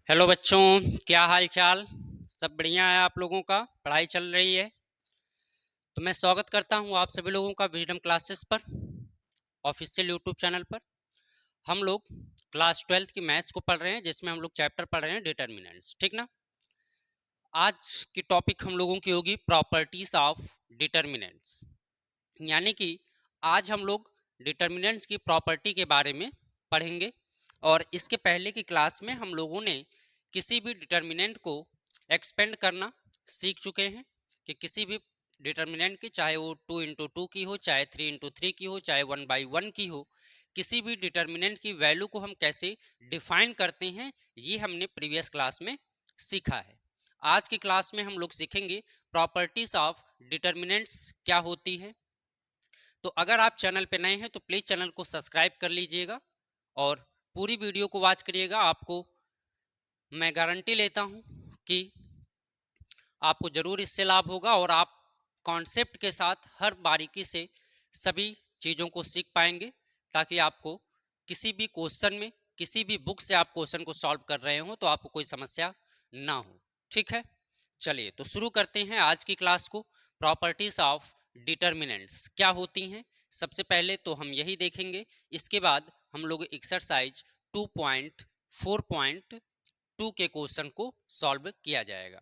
Hello बच्चों, क्या हाल चाल। सब बढ़िया है? आप लोगों का पढ़ाई चल रही है? तो मैं स्वागत करता हूं आप सभी लोगों का विजडम क्लासेस पर, ऑफिशियल यूट्यूब चैनल पर। हम लोग क्लास 12th की मैथ्स को पढ़ रहे हैं, जिसमें हम लोग चैप्टर पढ़ रहे हैं डिटर्मिनेंट्स, ठीक ना। आज की टॉपिक हम लोगों की होगी प्रॉपर्टीज ऑफ डिटर्मिनेंट्स, यानी कि आज हम लोग डिटर्मिनेंट्स की प्रॉपर्टी के बारे में पढ़ेंगे। और इसके पहले की क्लास में हम लोगों ने किसी भी डिटर्मिनेंट को एक्सपेंड करना सीख चुके हैं कि किसी भी डिटर्मिनेंट की, चाहे वो 2 × 2 की हो, चाहे 3 × 3 की हो, चाहे 1/1 की हो, किसी भी डिटर्मिनेंट की वैल्यू को हम कैसे डिफाइन करते हैं, ये हमने प्रीवियस क्लास में सीखा है। आज की क्लास में हम लोग सीखेंगे प्रॉपर्टीज ऑफ डिटर्मिनेंट्स क्या होती है। तो अगर आप चैनल पे नए हैं तो प्लीज चैनल को सब्सक्राइब कर लीजिएगा और पूरी वीडियो को वॉच करिएगा। आपको मैं गारंटी लेता हूं कि आपको जरूर इससे लाभ होगा और आप कॉन्सेप्ट के साथ हर बारीकी से सभी चीज़ों को सीख पाएंगे, ताकि आपको किसी भी क्वेश्चन में, किसी भी बुक से आप क्वेश्चन को सॉल्व कर रहे हो तो आपको कोई समस्या ना हो। ठीक है, चलिए तो शुरू करते हैं आज की क्लास को। प्रॉपर्टीज ऑफ डिटर्मिनेंट्स क्या होती हैं, सबसे पहले तो हम यही देखेंगे। इसके बाद हम लोग एक्सरसाइज 2.4.2 के क्वेश्चन को सॉल्व किया जाएगा।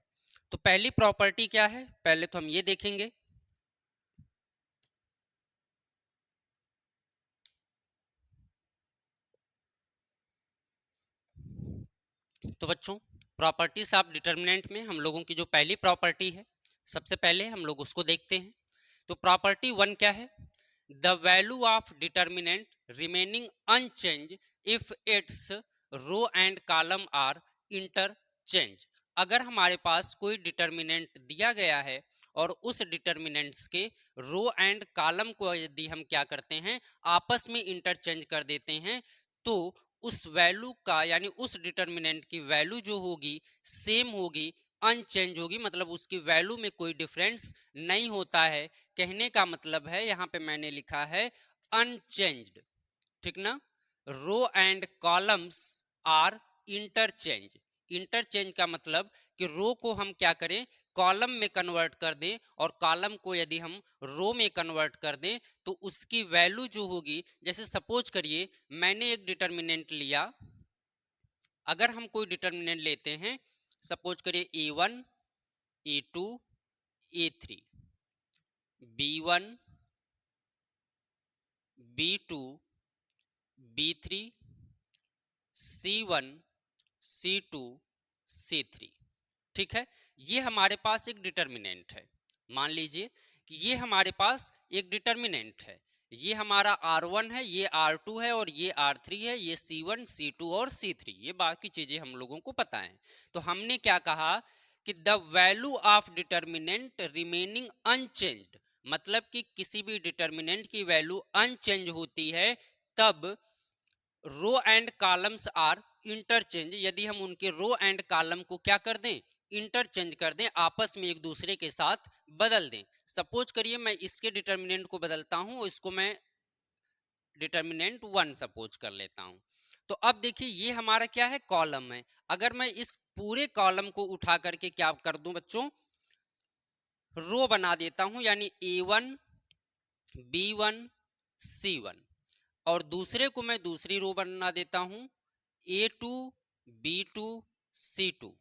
तो पहली प्रॉपर्टी क्या है, पहले तो हम ये देखेंगे। तो बच्चों, प्रॉपर्टीज ऑफ डिटर्मिनेंट में हम लोगों की जो पहली प्रॉपर्टी है, सबसे पहले हम लोग उसको देखते हैं। तो प्रॉपर्टी 1 क्या है? The value of determinant remaining unchange if its row and column are interchange. अगर हमारे पास कोई डिटर्मिनेंट दिया गया है और उस डिटर्मिनेंट्स के रो एंड कॉलम को यदि हम क्या करते हैं, आपस में इंटरचेंज कर देते हैं, तो उस वैल्यू का, यानी उस डिटर्मिनेंट की वैल्यू जो होगी सेम होगी, अनचेंज होगी, मतलब उसकी वैल्यू में कोई डिफरेंस नहीं होता है। कहने का मतलब है, यहाँ पे मैंने लिखा है अनचेंज्ड, ठीक ना। Row and columns are interchange. Interchange का मतलब कि रो को हम क्या करें, कॉलम में कन्वर्ट कर दें, और कॉलम को यदि हम रो में कन्वर्ट कर दें तो उसकी वैल्यू जो होगी, जैसे सपोज करिए मैंने एक डिटर्मिनेंट लिया। अगर हम कोई डिटर्मिनेंट लेते हैं, सपोज करिए A1, A2, A3, B1, B2, B3, C1, C2, C3, ठीक है। ये हमारे पास एक डिटर्मिनेंट है। मान लीजिए कि ये हमारे पास एक डिटर्मिनेंट है। ये हमारा R1 है, ये R2 है और ये R3 है, ये C1, C2 और C3, ये बाकी चीजें हम लोगों को पता है। तो हमने क्या कहा कि the value of determinant remaining unchanged, मतलब कि किसी भी डिटर्मिनेंट की वैल्यू अनचेंज होती है तब row and columns are interchange, यदि हम उनके रो एंड कॉलम को क्या कर दें, इंटरचेंज कर दें, आपस में एक दूसरे के साथ बदल दें। सपोज करिए मैं इसके डिटर्मिनेंट को बदलता हूं, इसको मैं डिटर्मिनेंट 1 सपोज कर लेता हूं। तो अब देखिए ये हमारा क्या है, कॉलम है। अगर मैं इस पूरे कॉलम को उठा करके क्या कर दूं बच्चों, रो बना देता हूं, यानी A1, B1, C1, और दूसरे को मैं दूसरी रो बना देता हूं A2, B2, C2,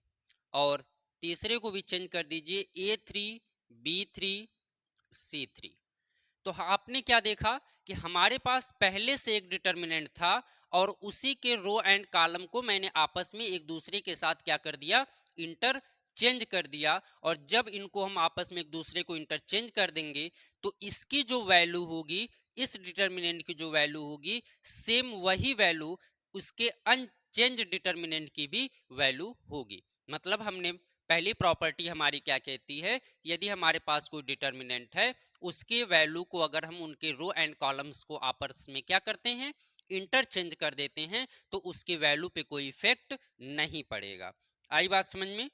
और तीसरे को भी चेंज कर दीजिए A3, B3, C3। तो आपने क्या देखा कि हमारे पास पहले से एक डिटर्मिनेंट था और उसी के रो एंड कॉलम को मैंने आपस में एक दूसरे के साथ क्या कर दिया, इंटरचेंज कर दिया। और जब इनको हम आपस में एक दूसरे को इंटरचेंज कर देंगे तो इसकी जो वैल्यू होगी, इस डिटर्मिनेंट की जो वैल्यू होगी, सेम वही वैल्यू उसके अनचेंज डिटर्मिनेंट की भी वैल्यू होगी। मतलब हमने पहली प्रॉपर्टी हमारी क्या कहती है, यदि हमारे पास कोई डिटर्मिनेंट है, उसके वैल्यू को अगर हम उनके रो एंड कॉलम्स को आपस में क्या करते हैं, इंटरचेंज कर देते हैं, तो उसके वैल्यू पे कोई इफेक्ट नहीं पड़ेगा। आई बात समझ में?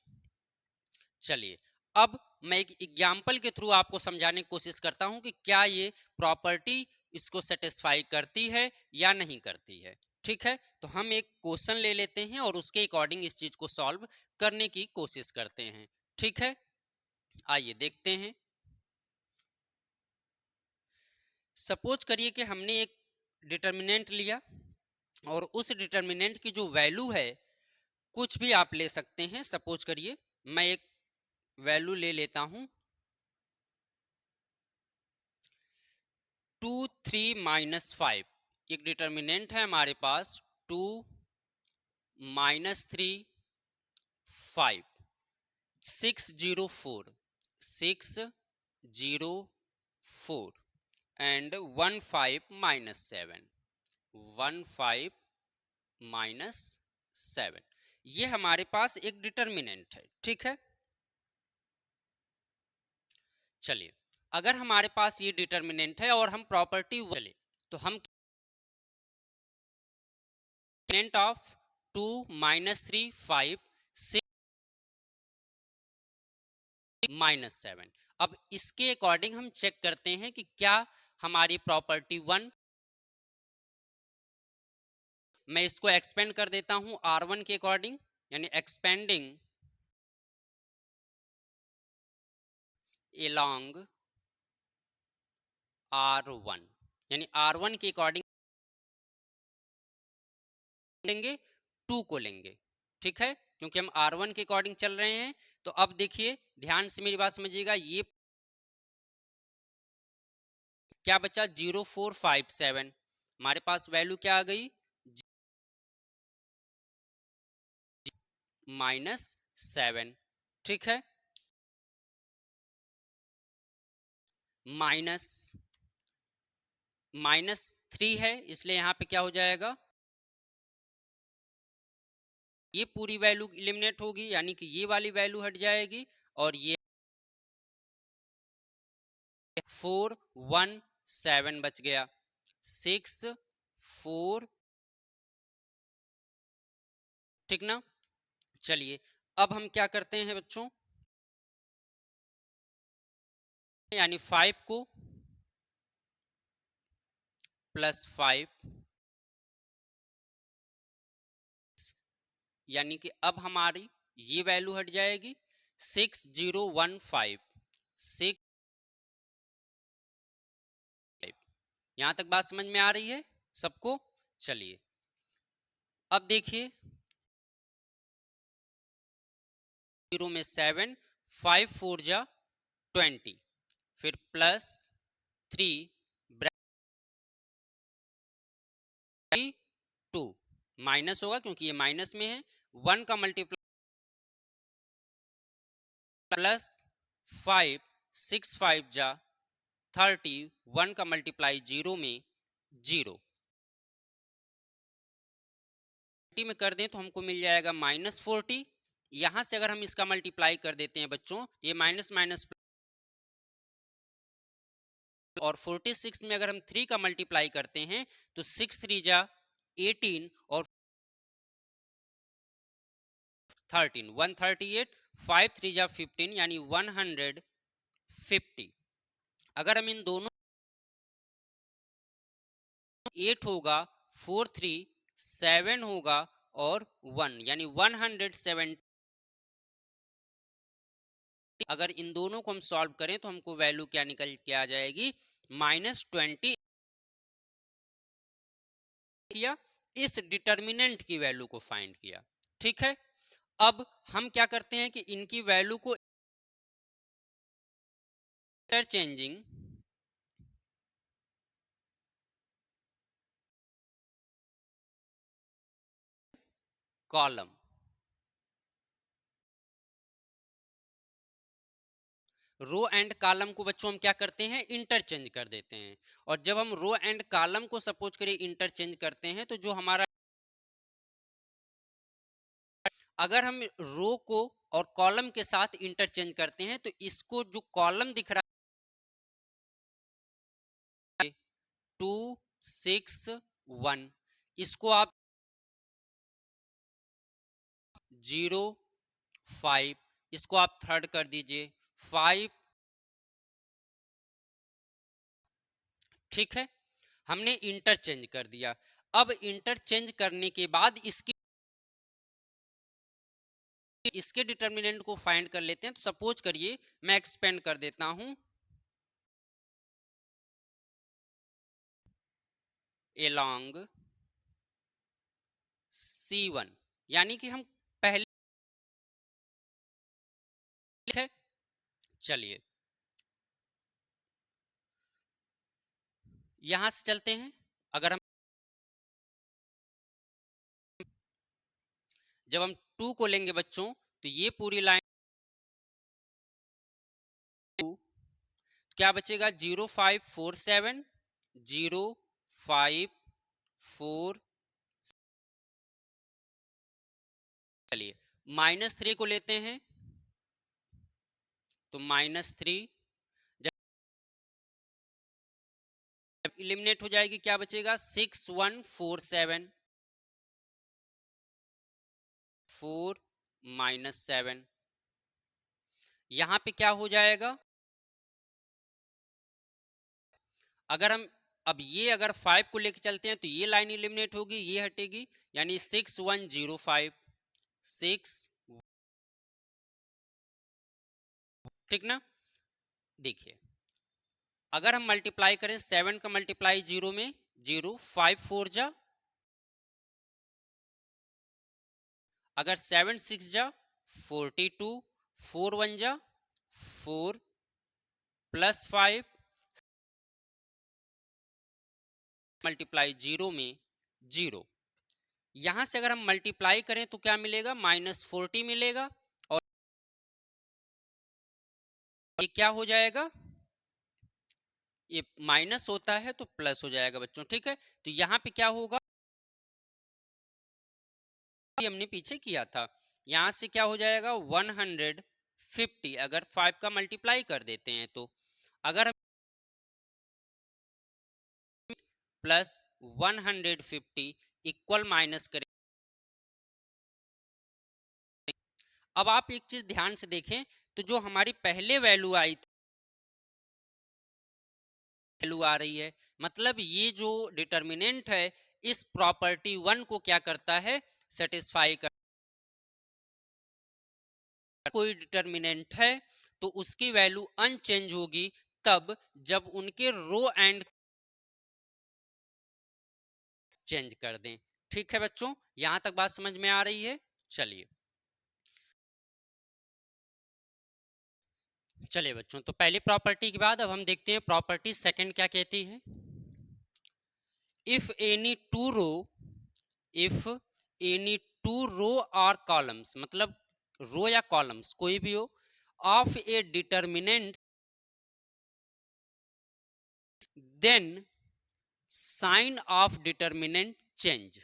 चलिए अब मैं एक एग्जाम्पल के थ्रू आपको समझाने की कोशिश करता हूं कि क्या ये प्रॉपर्टी इसको सेटिस्फाई करती है या नहीं करती है। ठीक है, तो हम एक क्वेश्चन ले लेते हैं और उसके अकॉर्डिंग इस चीज को सॉल्व करने की कोशिश करते हैं। ठीक है, आइए देखते हैं। सपोज करिए कि हमने एक डिटर्मिनेंट लिया और उस डिटर्मिनेंट की जो वैल्यू है, कुछ भी आप ले सकते हैं। सपोज करिए मैं एक वैल्यू ले लेता हूं 2 3 -5। एक डिटर्मिनेंट है हमारे पास 2 -3 5 604 604 एंड 15 -7 ये हमारे पास एक डिटर्मिनेंट है। ठीक है, चलिए अगर हमारे पास ये डिटर्मिनेंट है और हम प्रॉपर्टी चले तो हम डिटर्मिनेंट ऑफ 2 -3 5 6 -7। अब इसके अकॉर्डिंग हम चेक करते हैं कि क्या हमारी प्रॉपर्टी 1, मैं इसको एक्सपेंड कर देता हूं R1 के अकॉर्डिंग, यानी एक्सपेंडिंग along R1, यानी R1 के अकॉर्डिंग लेंगे 2 को लेंगे। ठीक है, क्योंकि हम R1 के अकॉर्डिंग चल रहे हैं। तो अब देखिए ध्यान से मेरी बात समझिएगा, ये क्या बचा 0457, हमारे पास वैल्यू क्या आ गई -7। ठीक है, -3 है इसलिए यहां पे क्या हो जाएगा, ये पूरी वैल्यू इलिमिनेट होगी, यानी कि ये वाली वैल्यू हट जाएगी और ये 417 बच गया। 6 4, ठीक ना। चलिए अब हम क्या करते हैं बच्चों, यानी 5 को +5, यानी कि अब हमारी ये वैल्यू हट जाएगी 6015 6। यहां तक बात समझ में आ रही है सबको। चलिए अब देखिए 0 में 7, 5 4 जा 20, फिर +3 2 माइनस होगा क्योंकि ये माइनस में है। 1 का मल्टीप्लाई +5 6 5 जा 30, 1 का मल्टीप्लाई 0 में 0 में कर दें तो हमको मिल जाएगा -40। यहां से अगर हम इसका मल्टीप्लाई कर देते हैं बच्चों, ये माइनस माइनस, और 46 में अगर हम 3 का मल्टीप्लाई करते हैं तो 6 3 जा 18 और 13 138, 5 3 जा 15 यानी 150। अगर हम इन दोनों 8 होगा, 4 3 7 होगा और 1 यानी 170। अगर इन दोनों को हम सॉल्व करें तो हमको वैल्यू क्या निकल के आ जाएगी -20। किया, इस डिटर्मिनेंट की वैल्यू को फाइंड किया। ठीक है, अब हम क्या करते हैं कि इनकी वैल्यू को interchanging column, row and column को बच्चों हम क्या करते हैं इंटरचेंज कर देते हैं। और जब हम रो एंड कॉलम को सपोज करिए इंटरचेंज करते हैं तो जो हमारा, अगर हम रो को और कॉलम के साथ इंटरचेंज करते हैं तो इसको जो कॉलम दिख रहा है 2 6 1, इसको आप 0 5, इसको आप थर्ड कर दीजिए 5। ठीक है, हमने इंटरचेंज कर दिया। अब इंटरचेंज करने के बाद इसके डिटर्मिनेंट को फाइंड कर लेते हैं। तो सपोज करिए मैं एक्सपेंड कर देता हूं along C1, यानी कि हम पहले है। चलिए यहां से चलते हैं। अगर हम जब हम 2 को लेंगे बच्चों, तो ये पूरी लाइन क्या बचेगा, 0547 0547। चलिए -3 को लेते हैं, तो -3 जब इलिमिनेट हो जाएगी क्या बचेगा, 6147 4 -7। यहां पे क्या हो जाएगा, अगर हम अब ये अगर 5 को लेके चलते हैं तो ये लाइन इलिमिनेट होगी, ये हटेगी, यानी 6105 6। ठीक ना। देखिए अगर हम मल्टीप्लाई करें 7 का मल्टीप्लाई 0 में 0, 5 4 जा, अगर 7 6 जा 42, 4 1 जा 4 +5 मल्टीप्लाई 0 में 0। यहां से अगर हम मल्टीप्लाई करें तो क्या मिलेगा, -40 मिलेगा, और ये क्या हो जाएगा, ये माइनस होता है तो प्लस हो जाएगा बच्चों। ठीक है, तो यहां पे क्या होगा, हमने पीछे किया था, यहां से क्या हो जाएगा 150, अगर 5 का मल्टीप्लाई कर देते हैं तो, अगर हम +150 इक्वल माइनस करें। अब आप एक चीज ध्यान से देखें, तो जो हमारी पहले वैल्यू आई थी, वैल्यू आ रही है, मतलब ये जो डिटर्मिनेंट है इस प्रॉपर्टी 1 को क्या करता है, सेटिस्फाई कर। कोई डिटर्मिनेंट है तो उसकी वैल्यू अनचेंज होगी तब जब उनके रो एंड चेंज कर दें। ठीक है बच्चों, यहां तक बात समझ में आ रही है। चलिए चलिए बच्चों, तो पहली प्रॉपर्टी के बाद अब हम देखते हैं प्रॉपर्टी सेकंड क्या कहती है। If any two row, if any two row or columns, मतलब रो या कॉलम्स कोई भी हो, of a determinant, then sign of determinant change.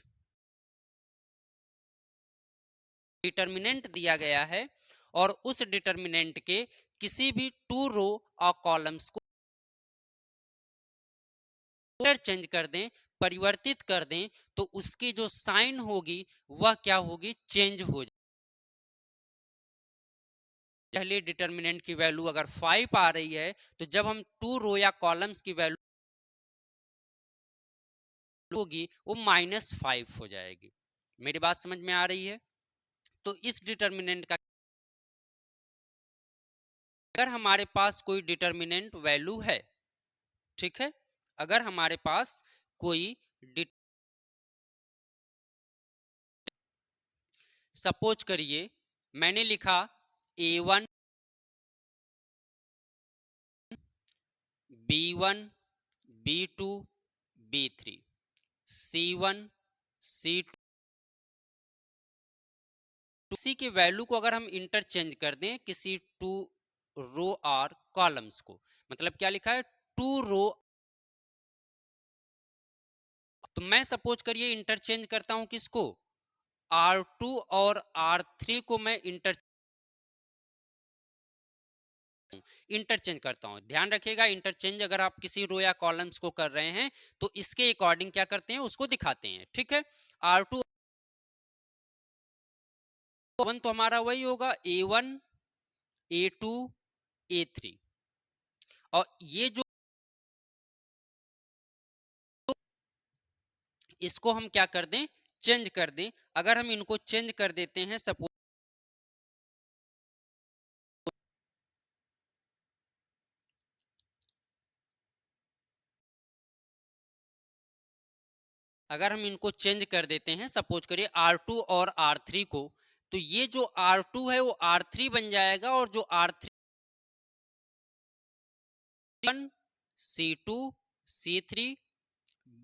Determinant दिया गया है और उस डिटर्मिनेंट के किसी भी टू रो और कॉलम्स को चेंज कर दें, परिवर्तित कर दें, तो उसकी जो साइन होगी वह क्या होगी, चेंज हो जाए। पहले डिटर्मिनेंट की वैल्यू अगर 5 आ रही है, तो जब हम टू रो या कॉलम्स की वैल्यू होगी वो -5 हो जाएगी। मेरी बात समझ में आ रही है। तो इस डिटर्मिनेंट का, अगर हमारे पास कोई डिटर्मिनेंट वैल्यू है, ठीक है, अगर हमारे पास कोई, सपोज करिए मैंने लिखा A1 B1 B2 B3 C1 C2, किसी के वैल्यू को अगर हम इंटरचेंज कर दें किसी टू रो और कॉलम्स को, मतलब क्या लिखा है, टू रो, तो मैं सपोज करिए इंटरचेंज करता हूं किसको, R2 और R3 को मैं इंटरचेंज करता हूं। ध्यान रखिएगा, इंटरचेंज अगर आप किसी रो या कॉलम्स को कर रहे हैं तो इसके अकॉर्डिंग क्या करते हैं उसको दिखाते हैं। ठीक है, R2 1 तो हमारा वही होगा A1 A2 A3, और ये जो इसको हम क्या कर दें, चेंज कर दें। अगर हम इनको चेंज कर देते हैं, सपोज अगर हम इनको चेंज कर देते हैं, सपोज करिए R2 और R3 को, तो ये जो R2 है वो R3 बन जाएगा, और जो R3 C2 C3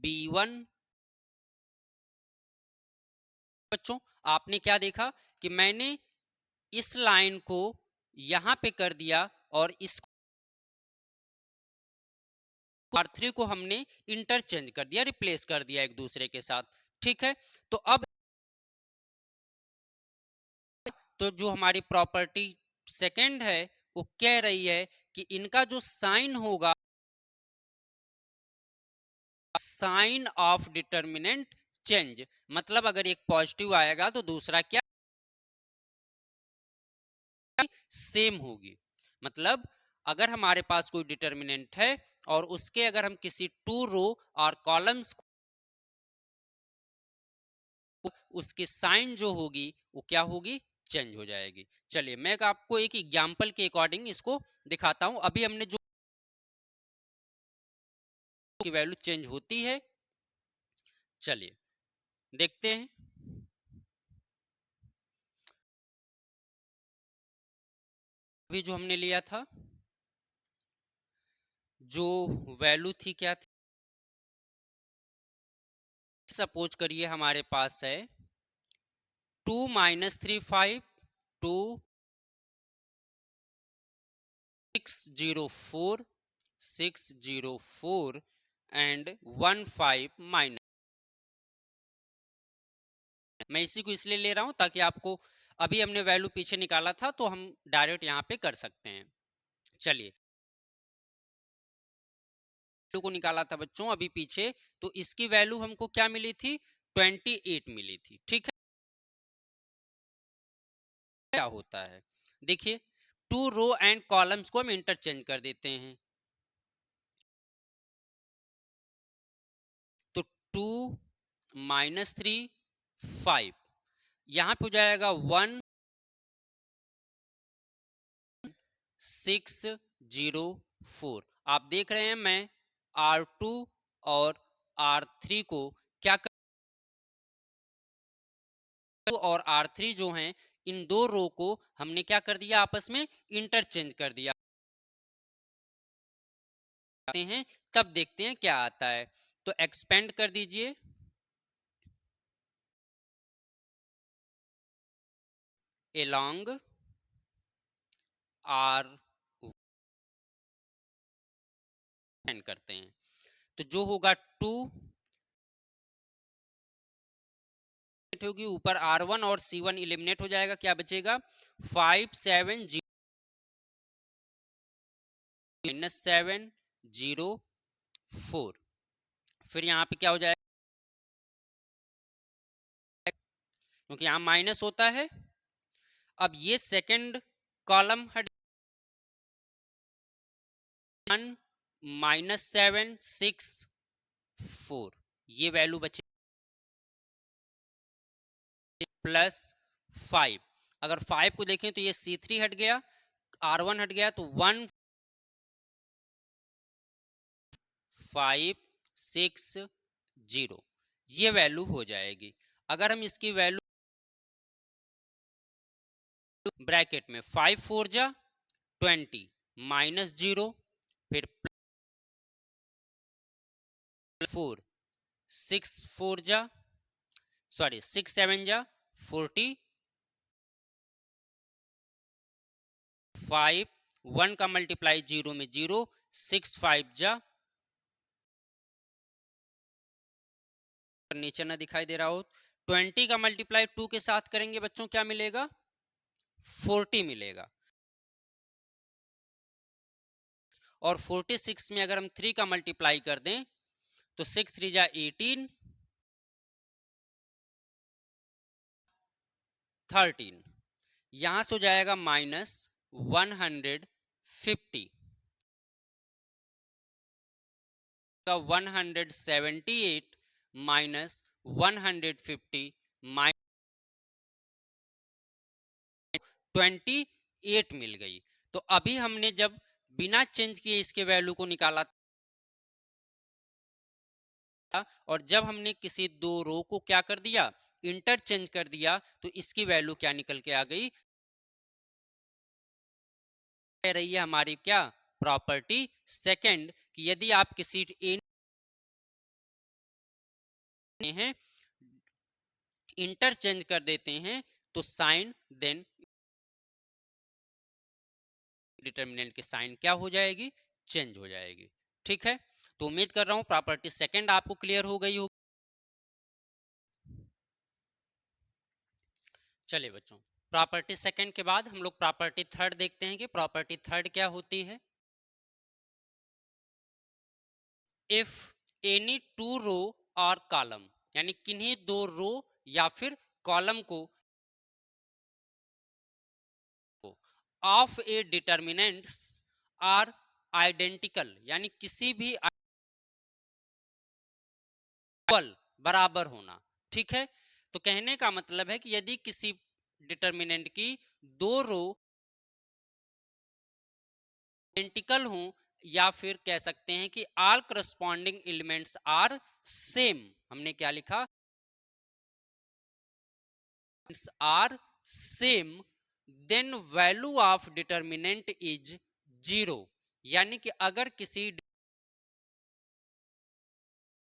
B1। बच्चों आपने क्या देखा कि मैंने इस लाइन को यहां पे कर दिया और इस R3 को हमने इंटरचेंज कर दिया, रिप्लेस कर दिया एक दूसरे के साथ। ठीक है, तो अब तो जो हमारी प्रॉपर्टी सेकंड है वो कह रही है कि इनका जो साइन होगा, साइन ऑफ डिटर्मिनेंट चेंज, मतलब अगर एक पॉजिटिव आएगा तो दूसरा क्या सेम होगी। मतलब अगर हमारे पास कोई डिटर्मिनेंट है और उसके अगर हम किसी टू रो और कॉलम्स, उसकी साइन जो होगी वो क्या होगी, चेंज हो जाएगी। चलिए मैं आपको एक एग्जांपल के अकॉर्डिंग इसको दिखाता हूं। अभी हमने जो की वैल्यू चेंज होती है, चलिए देखते हैं। अभी जो हमने लिया था, जो वैल्यू थी क्या थी, सपोज करिए हमारे पास है 2-3 5 2 604 604 एंड 15 माइनस। मैं इसी को इसलिए ले रहा हूं ताकि आपको, अभी हमने वैल्यू पीछे निकाला था तो हम डायरेक्ट यहां पे कर सकते हैं। चलिए वैल्यू को निकाला था बच्चों अभी पीछे, तो इसकी वैल्यू हमको क्या मिली थी, 28 मिली थी। ठीक है, क्या होता है देखिए, टू रो एंड कॉलम्स को हम इंटरचेंज कर देते हैं, तो 2-3 5 यहां पे हो जाएगा 1604। आप देख रहे हैं मैं R2 और R3 को क्या कर, और R3 जो हैं इन दो रो को हमने क्या कर दिया, आपस में इंटरचेंज कर दिया हैं। तब देखते हैं क्या आता है, तो एक्सपेंड कर दीजिए, एलोंग R करते हैं, तो जो होगा 2 होगी, ऊपर R1 और C1 इलिमिनेट हो जाएगा, क्या बचेगा 570 -704। फिर यहाँ पे क्या हो जाएगा, क्योंकि यहाँ माइनस होता है। अब ये सेकंड कॉलम हट, 1-764, ये वैल्यू बचे +5। अगर 5 को देखें तो ये C3 हट गया, R1 हट गया, तो 1560 ये वैल्यू हो जाएगी। अगर हम इसकी वैल्यू ब्रैकेट में 5 4 जा 20 -0, फिर 4 6 4 जा, सॉरी 6 7 जा 40, 5 1 का मल्टीप्लाई 0 में 0, 6 5 जा, नीचे ना दिखाई दे रहा हो, 20 का मल्टीप्लाई 2 के साथ करेंगे बच्चों, क्या मिलेगा 40 मिलेगा। और 46 में अगर हम 3 का मल्टीप्लाई कर दें तो 6 3 जा 18 13, यहां से हो जाएगा -150 का 178 माइनस 150 माइनस 28 मिल गई। तो अभी हमने जब बिना चेंज किए इसके वैल्यू को निकाला था, और जब हमने किसी दो रो को क्या कर दिया, इंटरचेंज कर दिया, तो इसकी वैल्यू क्या निकल के आ गई, कह रही है हमारी क्या प्रॉपर्टी सेकंड, कि यदि आप किसी ए हैं इंटरचेंज कर देते हैं तो साइन देन डिटर्मिनेंट की साइन क्या हो जाएगी, चेंज हो जाएगी। ठीक है, तो उम्मीद कर रहा हूं प्रॉपर्टी सेकंड आपको क्लियर हो गई होगी। चलिए बच्चों, प्रॉपर्टी सेकंड के बाद हम लोग प्रॉपर्टी थर्ड देखते हैं कि प्रॉपर्टी थर्ड क्या होती है। इफ एनी टू रो और कॉलम, यानी किन्हीं दो रो या फिर कॉलम को of a determinants are identical, यानी किसी भी बराबर होना। ठीक है, तो कहने का मतलब है कि यदि किसी डिटर्मिनेंट की दो रो आइडेंटिकल हों, या फिर कह सकते हैं कि all corresponding elements are same, हमने क्या लिखा, are same, then value of determinant is zero, यानी कि अगर किसी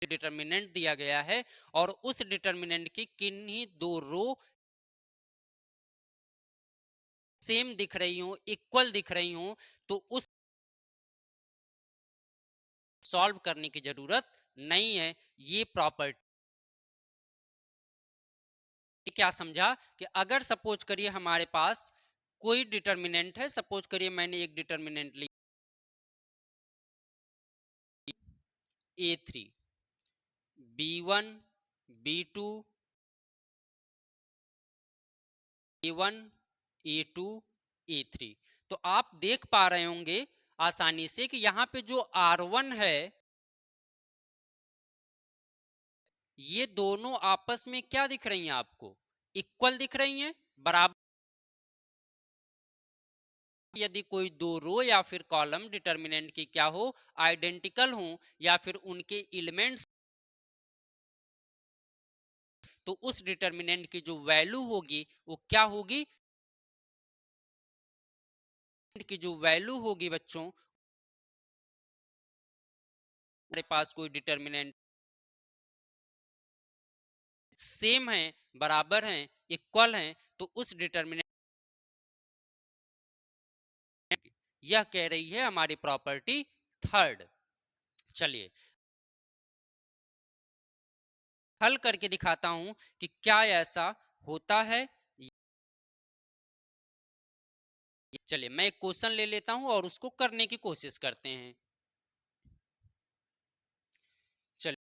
डिटर्मिनेंट दिया गया है और उस डिटर्मिनेंट की किन्हीं दो रो सेम दिख रही हो, इक्वल दिख रही हो, तो उस सॉल्व करने की जरूरत नहीं है। ये प्रॉपर्टी क्या समझा, कि अगर सपोज करिए हमारे पास कोई डिटर्मिनेंट है, सपोज करिए मैंने एक डिटर्मिनेंट ली A3, B1, B2, A1, A2, A3, तो आप देख पा रहे होंगे आसानी से कि यहां पे जो R1 है, ये दोनों आपस में क्या दिख रही हैं आपको, इक्वल दिख रही हैं, बराबर। यदि कोई दो रो या फिर कॉलम डिटर्मिनेंट की क्या हो, आइडेंटिकल हो, या फिर उनके एलिमेंट्स, तो उस डिटर्मिनेंट की जो वैल्यू होगी वो क्या होगी, की जो वैल्यू होगी बच्चों, हमारे पास कोई डिटर्मिनेंट सेम है, बराबर है, इक्वल है, तो उस डिटर्मिनेंट, यह कह रही है हमारी प्रॉपर्टी थर्ड। चलिए हल करके दिखाता हूं कि क्या ऐसा होता है। चलिए मैं एक क्वेश्चन ले लेता हूं और उसको करने की कोशिश करते हैं। चलिए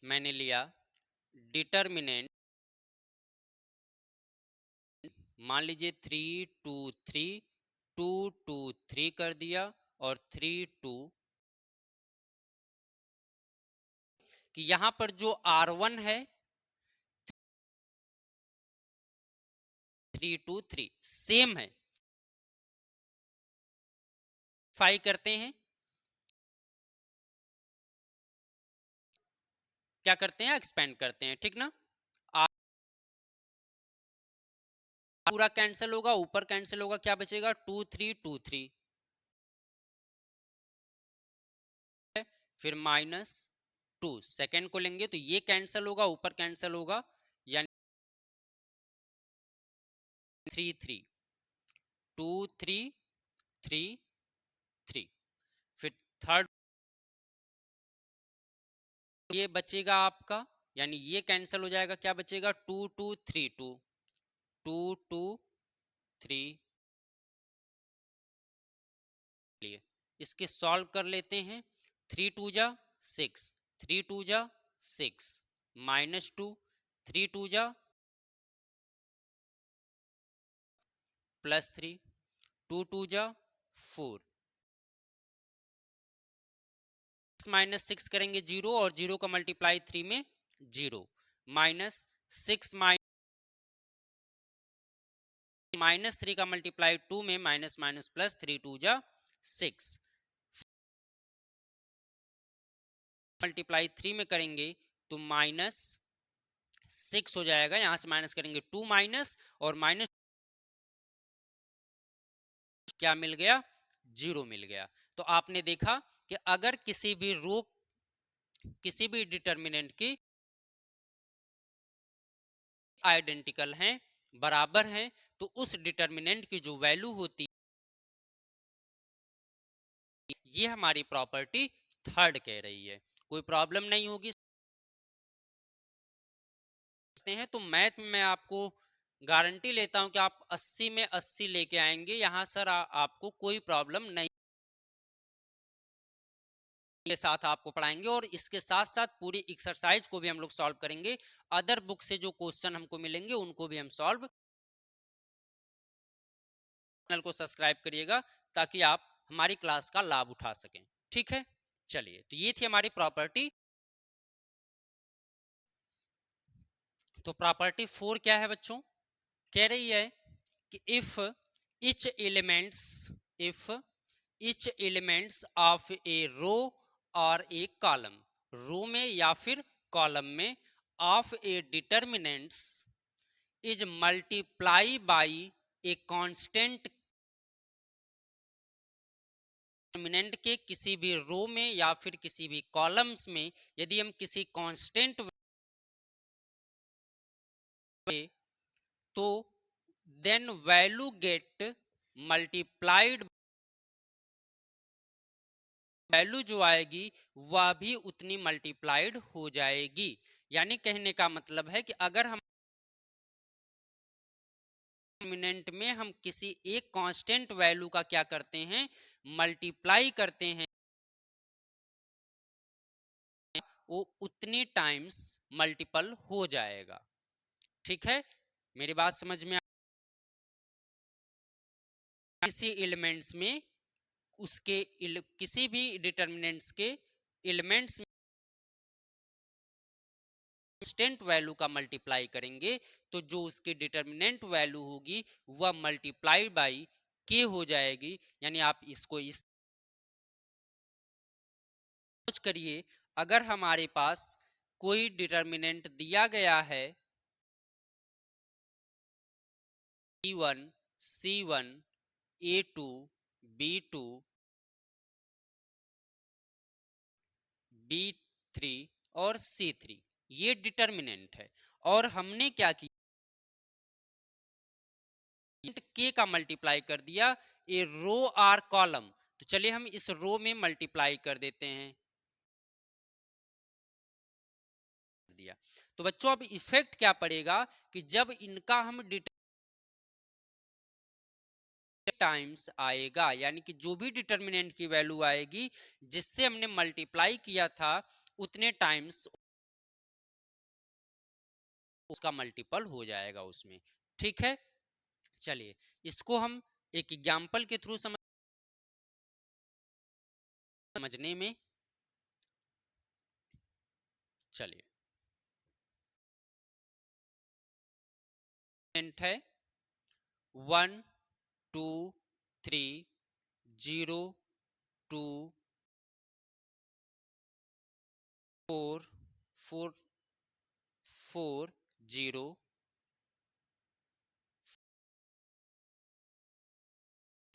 मैंने लिया डिटर्मिनेंट, मान लीजिए 3 2 3, 2 2 3 कर दिया, और 3 2, कि यहां पर जो R1 है 3 2 3 सेम है, फाई करते हैं, क्या करते हैं, एक्सपेंड करते हैं, ठीक ना। पूरा कैंसिल होगा, ऊपर कैंसिल होगा, क्या बचेगा, 2 3 2 3, फिर -2 सेकेंड को लेंगे तो ये कैंसिल होगा, ऊपर कैंसिल होगा, यानी 3 3 2 3 3, फिर थर्ड ये बचेगा आपका, यानी ये कैंसिल हो जाएगा, क्या बचेगा, 2 2 3 2, 2 2 3, लिए इसके सॉल्व कर लेते हैं। 3 2 जा 6, 3 2 जा 6, -2, 3 2 जा+3, 2 2 जा 4, माइनस सिक्स करेंगे 0 और 0 का मल्टीप्लाई 3 में 0 माइनस 6 माइनस 3 का मल्टीप्लाई 2 में माइनस माइनस प्लस 3 टू जा 6 मल्टीप्लाई 3 में करेंगे तो माइनस 6 हो जाएगा, यहां से माइनस करेंगे 2 माइनस और माइनस क्या मिल गया 0 मिल गया। तो आपने देखा कि अगर किसी भी रो किसी भी डिटर्मिनेंट की आइडेंटिकल हैं बराबर हैं तो उस डिटर्मिनेंट की जो वैल्यू होती है ये हमारी प्रॉपर्टी थर्ड कह रही है। कोई प्रॉब्लम नहीं होगी हैं तो मैथ में मैं आपको गारंटी लेता हूं कि आप 80 में 80 लेके आएंगे यहां सर आपको कोई प्रॉब्लम नहीं के साथ आपको पढ़ाएंगे और इसके साथ साथ पूरी एक्सरसाइज को भी हम लोग सॉल्व करेंगे। अदर बुक से जो क्वेश्चन हमको मिलेंगे उनको भी हम सॉल्व। चैनल को सब्सक्राइब करिएगा ताकि आप हमारी क्लास का लाभ उठा सकें। ठीक है, चलिए तो ये थी हमारी प्रॉपर्टी। तो प्रॉपर्टी 4 क्या है बच्चों, कह रही है कि if each elements of a row or a column, रो में या फिर कॉलम में of a determinants is multiply by a constant determinant के किसी भी रो में या फिर किसी भी कॉलम्स में यदि हम किसी कांस्टेंट तो then value get multiplied, value जो आएगी वह भी उतनी मल्टीप्लाइड हो जाएगी। यानी कहने का मतलब है कि अगर हम डिटर्मिनेंट में हम किसी एक कांस्टेंट वैल्यू का क्या करते हैं मल्टीप्लाई करते हैं वो उतनी टाइम्स मल्टीपल हो जाएगा। ठीक है, मेरी बात समझ में किसी एलिमेंट्स में उसके किसी भी डिटर्मिनेंट्स के एलिमेंट्स में कांस्टेंट वैल्यू का मल्टीप्लाई करेंगे तो जो उसकी डिटर्मिनेंट वैल्यू होगी वह मल्टीप्लाई बाई के हो जाएगी। यानी आप इसको इस करिए, अगर हमारे पास कोई डिटर्मिनेंट दिया गया है B1 C1 A2 B2 B3 और C3 ये डिटर्मिनेंट है और हमने क्या किया के का मल्टीप्लाई कर दिया ए रो आर कॉलम। तो चलिए हम इस रो में मल्टीप्लाई कर देते हैं दिया। तो बच्चों अब इफेक्ट क्या पड़ेगा कि जब इनका हम टाइम्स आएगा यानी कि जो भी डिटर्मिनेंट की वैल्यू आएगी जिससे हमने मल्टीप्लाई किया था उतने टाइम्स उसका मल्टीपल हो जाएगा उसमें। ठीक है, चलिए इसको हम एक एग्जांपल के थ्रू समझने में चलिए है 1 2 3 0 2 4 4 4 0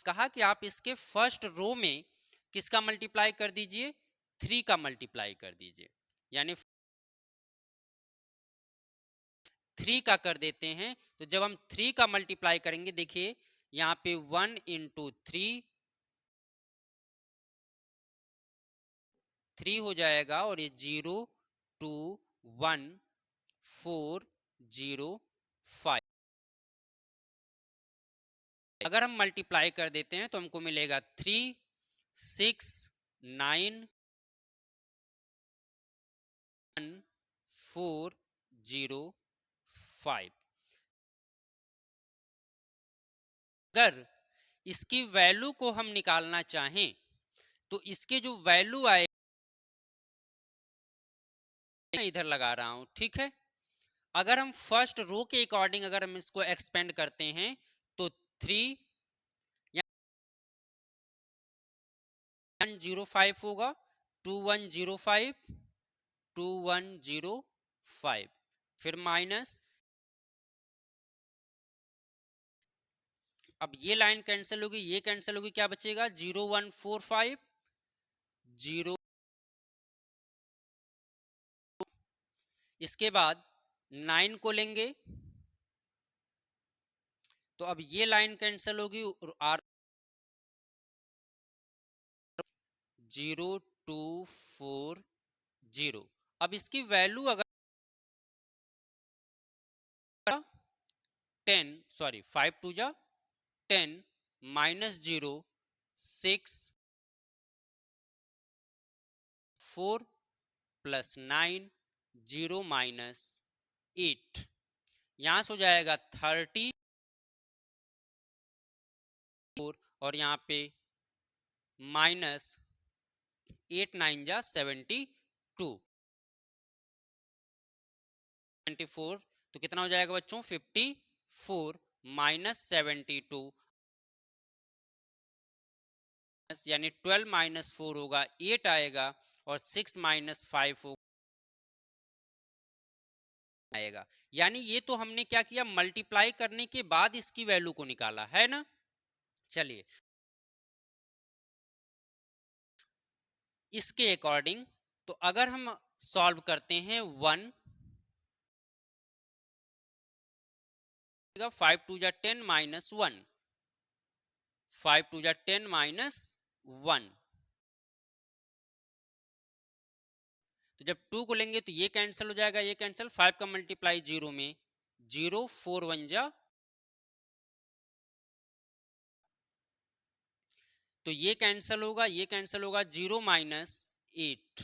कहा कि आप इसके फर्स्ट रो में किसका मल्टीप्लाई कर दीजिए 3 का मल्टीप्लाई कर दीजिए। यानी 3 का कर देते हैं तो जब हम 3 का मल्टीप्लाई करेंगे देखिए यहाँ पे 1 इंटू 3 हो जाएगा और ये 0 2 1 4 0 5। अगर हम मल्टीप्लाई कर देते हैं तो हमको मिलेगा 3 6 9 1 4 0 5। अगर इसकी वैल्यू को हम निकालना चाहें तो इसकी जो वैल्यू आए इधर लगा रहा हूं, ठीक है। अगर हम फर्स्ट रो के अकॉर्डिंग अगर हम इसको एक्सपेंड करते हैं तो 3 105 होगा, 2105 2105, फिर माइनस, अब ये लाइन कैंसिल होगी, ये कैंसिल होगी, क्या बचेगा 0145 0। इसके बाद 9 को लेंगे तो अब ये लाइन कैंसिल होगी, आर 0240। अब इसकी वैल्यू अगर 10 सॉरी 5 टू जा 10 माइनस 0 6 4 प्लस 9 0 माइनस 8, यहां से हो जाएगा 30 और यहाँ पे माइनस 8 9 जा 72 24, तो कितना हो जाएगा बच्चों 54 माइनस 72, यानी 12 माइनस 4 होगा 8 आएगा और 6 माइनस 5 आएगा। यानी ये तो हमने क्या किया, मल्टीप्लाई करने के बाद इसकी वैल्यू को निकाला है ना। चलिए इसके अकॉर्डिंग तो अगर हम सॉल्व करते हैं 1 5 टू जा 10 माइनस 1, 5 टू जा 10 माइनस 1, तो जब 2 को लेंगे तो ये कैंसिल हो जाएगा, ये कैंसिल, 5 का मल्टीप्लाई 0 में 0 4 1 जा, तो ये कैंसिल होगा, ये कैंसिल होगा, 0 माइनस 8,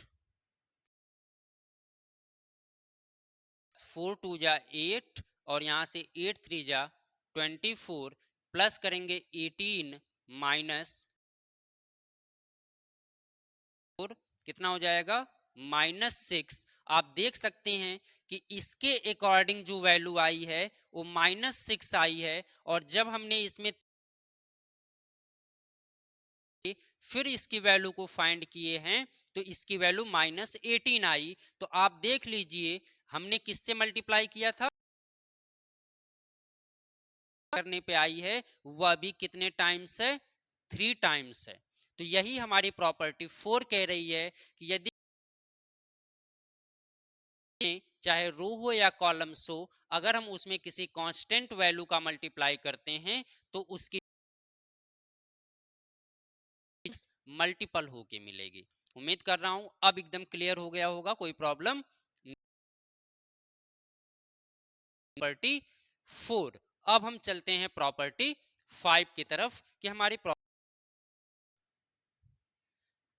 4 टू जा 8 और यहां से 8 3 जा 24 प्लस करेंगे 18 माइनस 4, कितना हो जाएगा माइनस 6। आप देख सकते हैं कि इसके अकॉर्डिंग जो वैल्यू आई है वो माइनस 6 आई है, और जब हमने इसमें फिर इसकी वैल्यू को फाइंड किए हैं तो इसकी वैल्यू माइनस 18 आई। तो आप देख लीजिए हमने किससे मल्टीप्लाई किया था, करने पे आई है वह भी कितने टाइम्स है, 3 टाइम्स है। तो यही हमारी प्रॉपर्टी 4 कह रही है कि यदि चाहे रो हो या कॉलम्स हो, अगर हम उसमें किसी कांस्टेंट वैल्यू का मल्टीप्लाई करते हैं तो उसकी मल्टीपल होके मिलेगी। उम्मीद कर रहा हूं अब एकदम क्लियर हो गया होगा, कोई प्रॉब्लम। प्रॉपर्टी 4, अब हम चलते हैं प्रॉपर्टी 5 की तरफ कि हमारी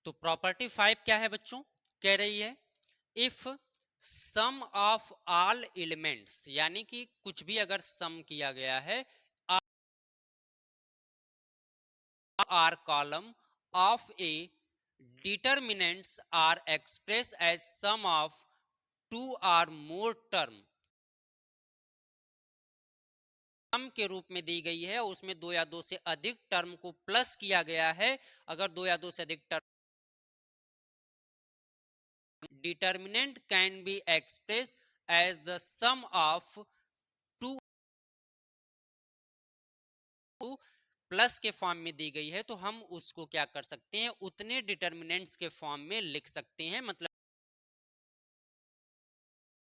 तो प्रॉपर्टी 5 क्या है बच्चों, कह रही है if sum of all elements, यानी कि कुछ भी अगर सम किया गया है, or column of a determinants are express as sum of 2 और मोर टर्म, सम के रूप में दी गई है, उसमें 2 या 2 से अधिक टर्म को प्लस किया गया है। अगर 2 या 2 से अधिक term, determinant can be express as the sum of 2 plus के फॉर्म में दी गई है, तो हम उसको क्या कर सकते हैं, उतने डिटर्मिनेंट्स के फॉर्म में लिख सकते हैं। मतलब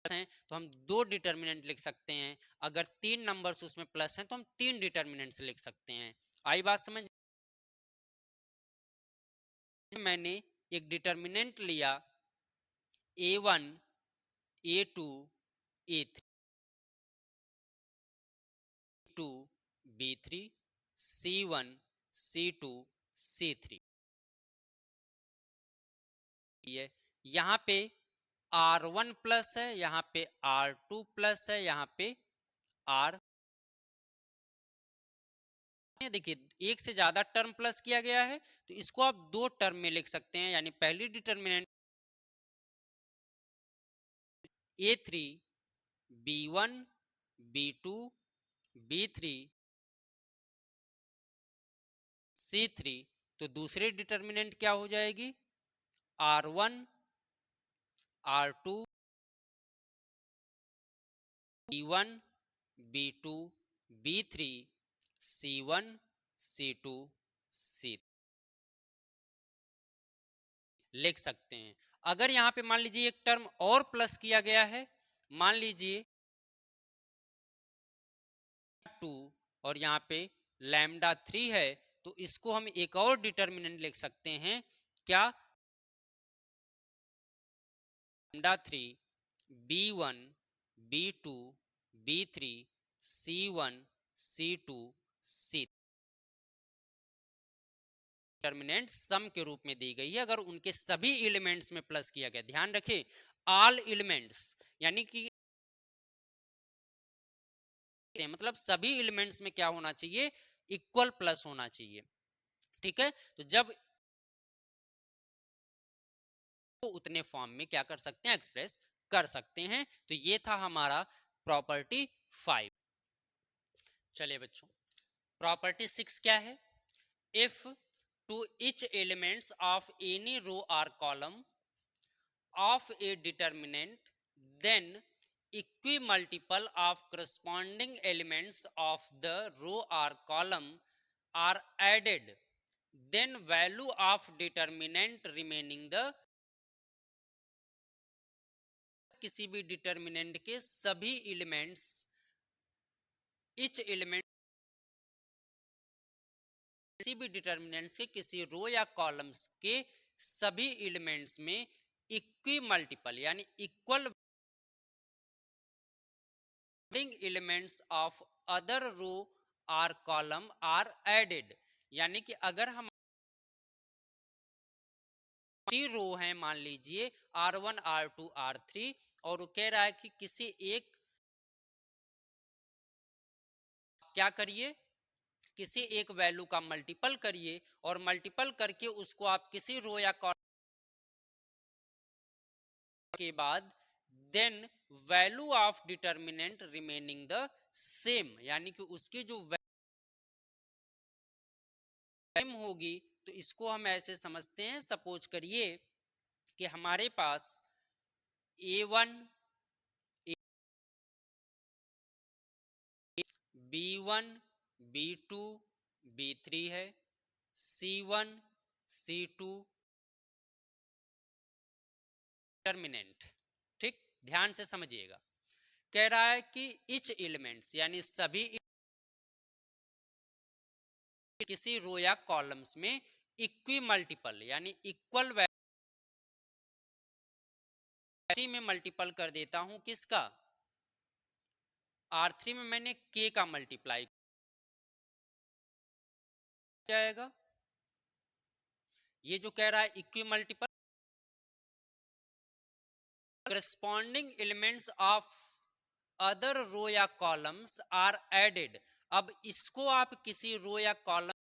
हैं तो हम 2 डिटर्मिनेंट लिख सकते हैं, अगर 3 नंबर्स उसमें प्लस हैं तो हम 3 डिटर्मिनेंट्स लिख सकते हैं। आई बात समझ। मैंने एक डिटर्मिनेंट लिया A1 A2 A3 B2 B3 C1 C2 C3, ये यहाँ पे R1 प्लस है, यहाँ पे R2 प्लस है, यहाँ पे R, देखिए एक से ज्यादा टर्म प्लस किया गया है तो इसको आप 2 टर्म में लिख सकते हैं, यानी पहली determinant A3 B1 B2 B3 C3, तो दूसरी डिटर्मिनेंट क्या हो जाएगी? R1 R2 B1 B2 B3 C1 C2 C3 लिख सकते हैं। अगर यहां पे मान लीजिए एक टर्म और प्लस किया गया है, मान लीजिए 2 और यहाँ पे लैम्डा 3 है, तो इसको हम एक और डिटर्मिनेंट लिख सकते हैं, क्या? Lambda 3 B1 B2 B3 C1 C2 C determinant सम के रूप में दी गई है अगर उनके सभी एलिमेंट्स में प्लस किया गया। ध्यान रखें, ऑल एलिमेंट्स, यानी कि मतलब सभी एलिमेंट्स में क्या होना चाहिए? इक्वल प्लस होना चाहिए। ठीक है, तो जब तो उतने फॉर्म में क्या कर सकते हैं? एक्सप्रेस कर सकते हैं। तो ये था हमारा प्रॉपर्टी 5। चलिए बच्चों, प्रॉपर्टी 6 क्या है? If to each elements of any row or column of a determinant, then equimultiple of corresponding elements of the row or column are added, then value of determinant remaining the किसी भी determinant के सभी elements, etch element किसी भी determinants के किसी रो या columns के सभी एलिमेंट्स में इक्वी मल्टीपल यानी equal elements of other row or column are added, यानी कि अगर हम रो हैं, मान लीजिए R1 R2 R3, और वो कह रहा है कि किसी एक, क्या करिए? किसी एक वैल्यू का मल्टीपल करिए और मल्टीपल करके उसको आप किसी रो या कॉलम के बाद then value of determinant remaining the same, यानी कि उसकी जो वैल्यू होगी, तो इसको हम ऐसे समझते हैं, सपोज करिए कि हमारे पास A1 B1 B2 B3 है, C1 C2 डिटर्मिनेंट। ठीक, ध्यान से समझिएगा, कह रहा है कि इच एलिमेंट्स यानी सभी किसी रो या कॉलम्स में इक्वी मल्टीपल यानी इक्वल वैल्यू में मल्टीपल कर देता हूं, किसका? R3 में मैंने K का मल्टीप्लाई जाएगा। ये जो कह रहा है equimultiple corresponding elements of other row या कॉलम्स आर एडेड। अब इसको आप किसी रो या कॉलम,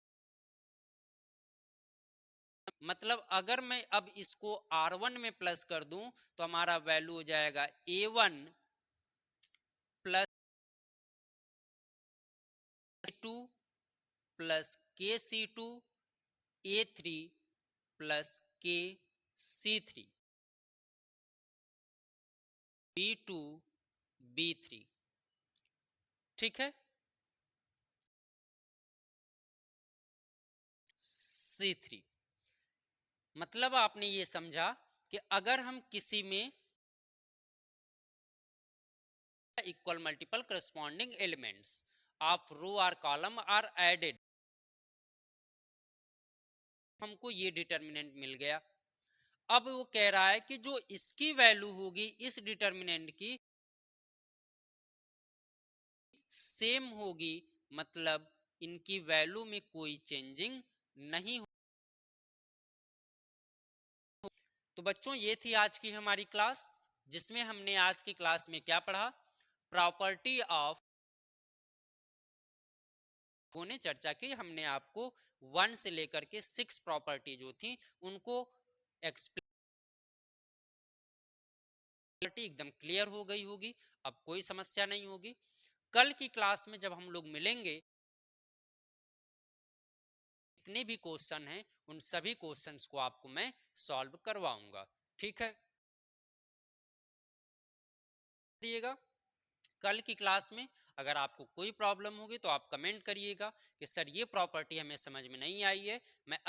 मतलब अगर मैं अब इसको R1 में प्लस कर दूं तो हमारा वैल्यू हो जाएगा A1 plus A2 plus KC2 A3 plus KC3 B2 B3। ठीक है, C3 मतलब आपने ये समझा कि अगर हम किसी में equal multiple corresponding elements of row or column are added, हमको ये डिटर्मिनेंट मिल गया। अब वो कह रहा है कि जो इसकी वैल्यू होगी इस डिटर्मिनेंट की सेम होगी, मतलब इनकी वैल्यू में कोई चेंजिंग नहीं हो। तो बच्चों, ये थी आज की हमारी क्लास, जिसमें हमने आज की क्लास में क्या पढ़ा? प्रॉपर्टी ऑफ, ने चर्चा की, हमने आपको 1 से लेकर के 6 प्रॉपर्टी जो थी उनको एक्सप्लेन एकदम क्लियर हो गई होगी, अब कोई समस्या नहीं होगी। कल की क्लास में जब हम लोग मिलेंगे, जितने भी क्वेश्चन हैं उन सभी क्वेश्चंस को आपको मैं सॉल्व करवाऊंगा। ठीक है, दिएगा कल की क्लास में अगर आपको कोई प्रॉब्लम होगी तो आप कमेंट करिएगा कि सर ये प्रॉपर्टी हमें समझ में नहीं आई है, मैं